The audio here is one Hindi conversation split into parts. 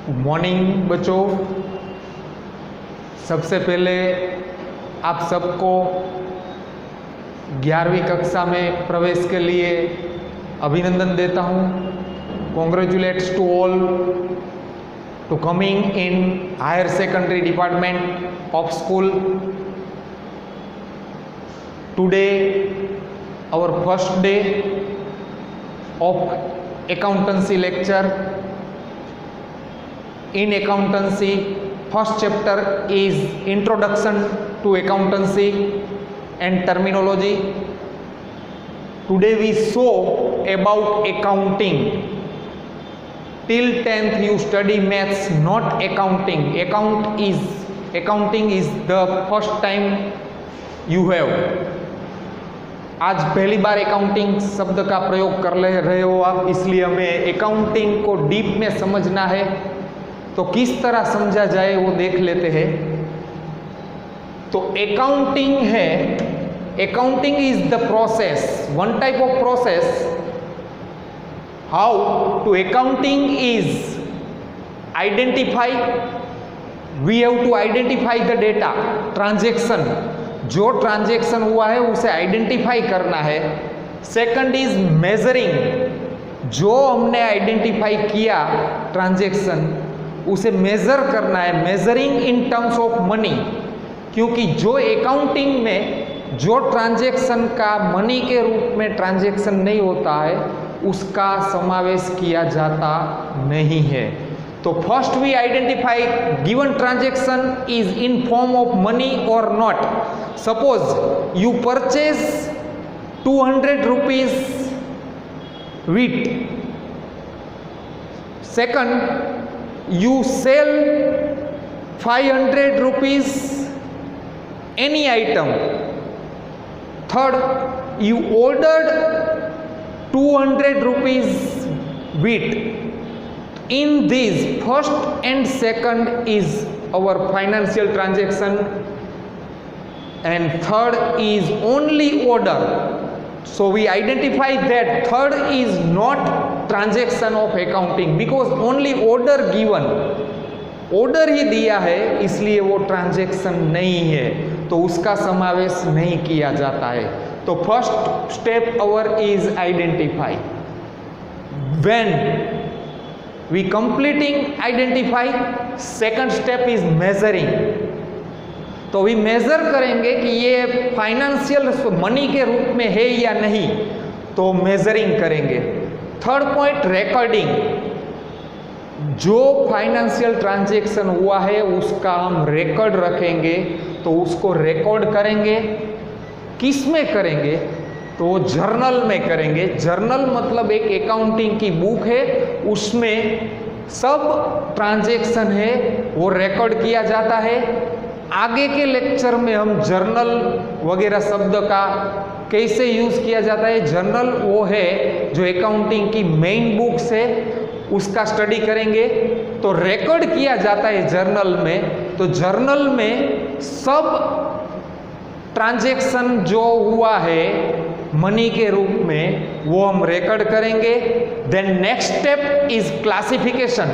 मॉर्निंग बच्चों, सबसे पहले आप सबको 11वीं कक्षा में प्रवेश के लिए अभिनंदन देता हूँ। Congratulations to all to coming in higher secondary department of school. Today our first day of accountancy lecture. In accountancy, first chapter is introduction to accountancy and terminology. Today we saw about accounting. Till 10th you study maths, not accounting. Accounting is the first time you have. आज पहली बार अकाउंटिंग शब्द का प्रयोग कर रहे हो आप, इसलिए हमें अकाउंटिंग को डीप में समझना है। तो किस तरह समझा जाए वो देख लेते हैं। तो अकाउंटिंग है, accounting is the process, one type of process. How to accounting is identify, we have to identify the data, transaction, जो ट्रांजैक्शन हुआ है उसे आइडेंटिफाई करना है। सेकंड इज मेजरिंग, जो हमने आइडेंटिफाई किया ट्रांजैक्शन उसे मेजर करना है, measuring in terms of money, क्योंकि जो अकाउंटिंग में जो ट्रांजैक्शन का मनी के रूप में ट्रांजैक्शन नहीं होता है उसका समावेश किया जाता नहीं है। तो first we identify given transaction is in form of money और not. Suppose you purchase 200 rupees wheat. Second, you sell 500 rupees any item. Third, you ordered 200 rupees wheat. In these, first and second is our financial transaction, and third is only order. So we identify that third is not transaction of accounting because only order given, order ही दिया है इसलिए वो ट्रांजैक्शन नहीं है, तो उसका समावेश नहीं किया जाता है। तो first step our is identify. When we completing identify, second step is measuring. तो we measure करेंगे कि ये फाइनेंशियल मनी के रूप में है या नहीं, तो मेजरिंग करेंगे। थर्ड पॉइंट रिकॉर्डिंग, जो फाइनेंशियल ट्रांजैक्शन हुआ है उसका हम रिकॉर्ड रखेंगे, तो उसको रिकॉर्ड करेंगे। किस में करेंगे? तो जर्नल में करेंगे। जर्नल मतलब एक अकाउंटिंग की बुक है, उसमें सब ट्रांजैक्शन है वो रिकॉर्ड किया जाता है। आगे के लेक्चर में हम जर्नल वगैरह शब्द का कैसे यूज किया जाता है, जर्नल वो है जो अकाउंटिंग की मेन बुक्स है उसका स्टडी करेंगे। तो रिकॉर्ड किया जाता है जर्नल में, तो जर्नल में सब ट्रांजैक्शन जो हुआ है मनी के रूप में वो हम रिकॉर्ड करेंगे। Then next step is classification,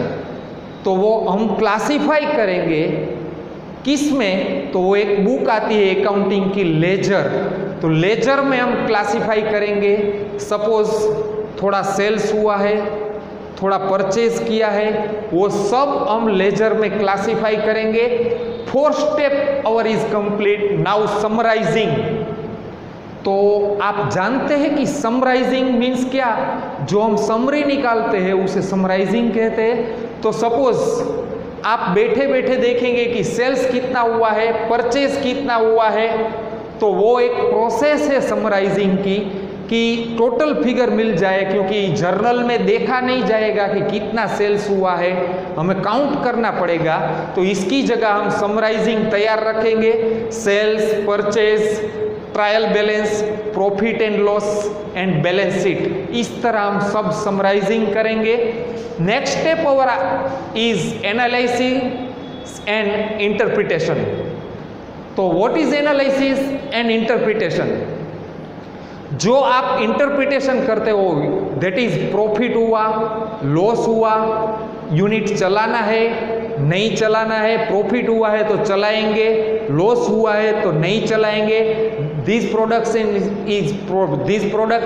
तो वो हम क्लासिफाई करेंगे। किस में? तो वो एक बुक आती है अकाउंटिंग की, लेजर, तो लेजर में हम क्लासिफाई करेंगे। सपोज थोड़ा सेल्स हुआ है, थोड़ा परचेज किया है, वो सब हम लेजर में क्लासिफाई करेंगे। Fourth step our is complete. Now summarising, तो आप जानते हैं कि समराइजिंग मीन्स क्या? जो हम समरी निकालते हैं उसे समराइजिंग कहते हैं। तो सपोज आप बैठे बैठे देखेंगे कि सेल्स कितना हुआ है, परचेज कितना हुआ है, तो वो एक प्रोसेस है समराइजिंग की, कि टोटल फिगर मिल जाए, क्योंकि जर्नल में देखा नहीं जाएगा कि कितना सेल्स हुआ है, हमें काउंट करना पड़ेगा। तो इसकी जगह हम समराइजिंग तैयार रखेंगे। Sales, purchase, trial balance, profit and loss and balance sheet, इस तरह हम सब समराइजिंग करेंगे। Next step our is analysis and interpretation. तो what is analysis and interpretation? जो आप इंटरप्रिटेशन करते हो दैट इज प्रॉफिट हुआ, लॉस हुआ, यूनिट चलाना है, नहीं चलाना है, प्रॉफिट हुआ है तो चलाएंगे, लॉस हुआ है तो नहीं चलाएंगे, दिस प्रोडक्ट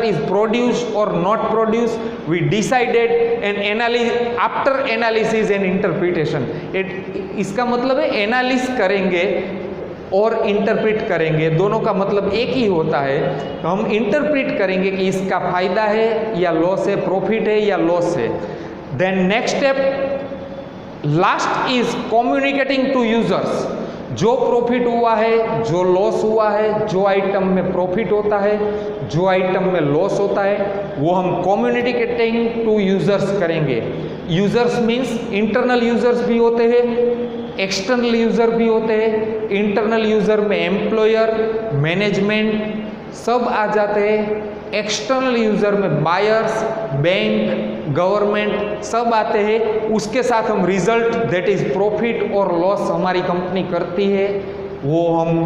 इज प्रोड्यूस्ड और not produced, we decided and after analysis and interpretation. इसका मतलब है एनालिस करेंगे और इंटरप्रिट करेंगे, दोनों का मतलब एक ही होता है। तो हम इंटरप्रिट करेंगे कि इसका फायदा है या लॉस है, प्रॉफिट है या लॉस है। Then next step, last is communicating to users. जो प्रॉफिट हुआ है, जो लॉस हुआ है, जो आइटम में प्रॉफिट होता है, जो आइटम में लॉस होता है, वो हम कम्युनिकेटिंग टू यूजर्स करेंगे। यूजर्स मीन्स इंटरनल यूजर्स भी होते हैं, एक्सटर्नल यूजर भी होते हैं। इंटरनल यूजर में एम्प्लॉयर, मैनेजमेंट सब आ जाते हैं। एक्सटर्नल यूजर में बायर्स, बैंक, गवर्नमेंट सब आते हैं। उसके साथ हम रिजल्ट दैट इज प्रॉफिट और लॉस हमारी कंपनी करती है वो हम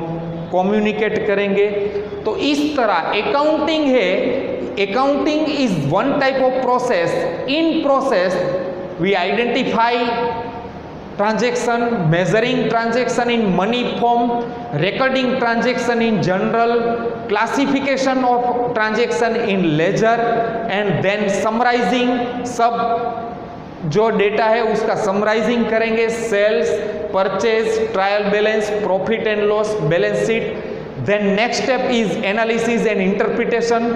कम्युनिकेट करेंगे। तो इस तरह अकाउंटिंग है, accounting is one type of process. In process we identify transaction, measuring transaction in money form, recording transaction in general, classification of transaction in ledger, and then summarizing सब जो डेटा है उसका समराइजिंग करेंगे, sales, purchase, trial balance, profit and loss, balance sheet. Then next step is analysis and interpretation.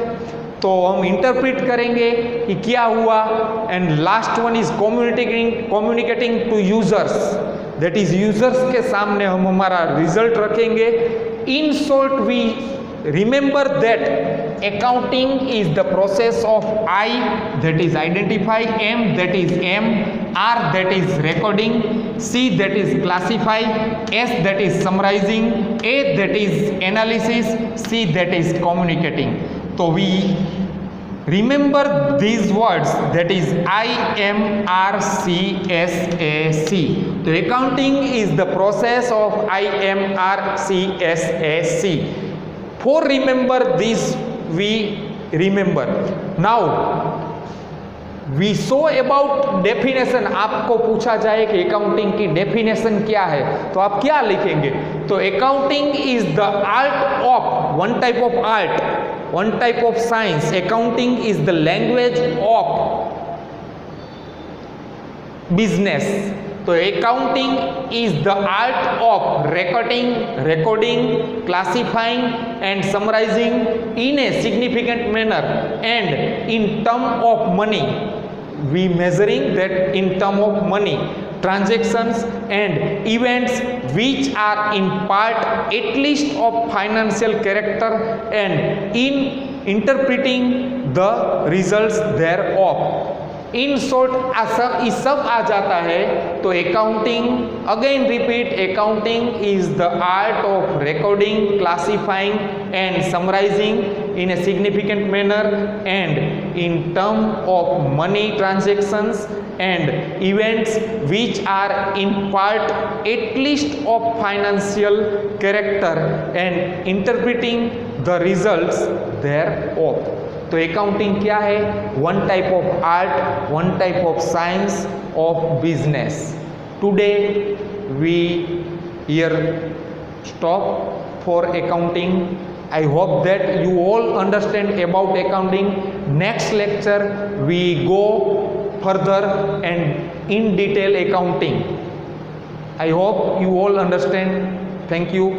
तो हम इंटरप्रिट करेंगे कि क्या हुआ। And last one is communicating to users, that is users के सामने हम हमारा रिजल्ट रखेंगे। In short we remember that accounting is the process of I, that is identify, M that is M, R that is recording, C that is classify, S that is summarizing, A that is analysis, C that is communicating. So we remember these words, that is I, M, R, C, S, A, C. So accounting is the process of I, M, R, C, S, A, C. For remember this we remember. Now we saw about definition. आपको पूछा जाए कि अकाउंटिंग की डेफिनेशन क्या है तो आप क्या लिखेंगे? तो accounting is the art of, one type of art, one type of science. Accounting is the language of business. तो accounting is the art of recording, classifying and summarizing in a significant manner and in term of money. We measuring that in term of money, transactions and events which are in part at least of financial character and in interpreting the results thereof. In short सब आ जाता है। तो accounting, again repeat, accounting is the art of recording, classifying and summarizing in a significant manner and in term of money transactions and events which are in part at least of financial character and interpreting the results thereof. तो अकाउंटिंग क्या है? One type of art, one type of science of business. Today we here stop for accounting. I hope that you all understand about accounting. Next lecture we go further and in detail accounting. I hope you all understand. Thank you.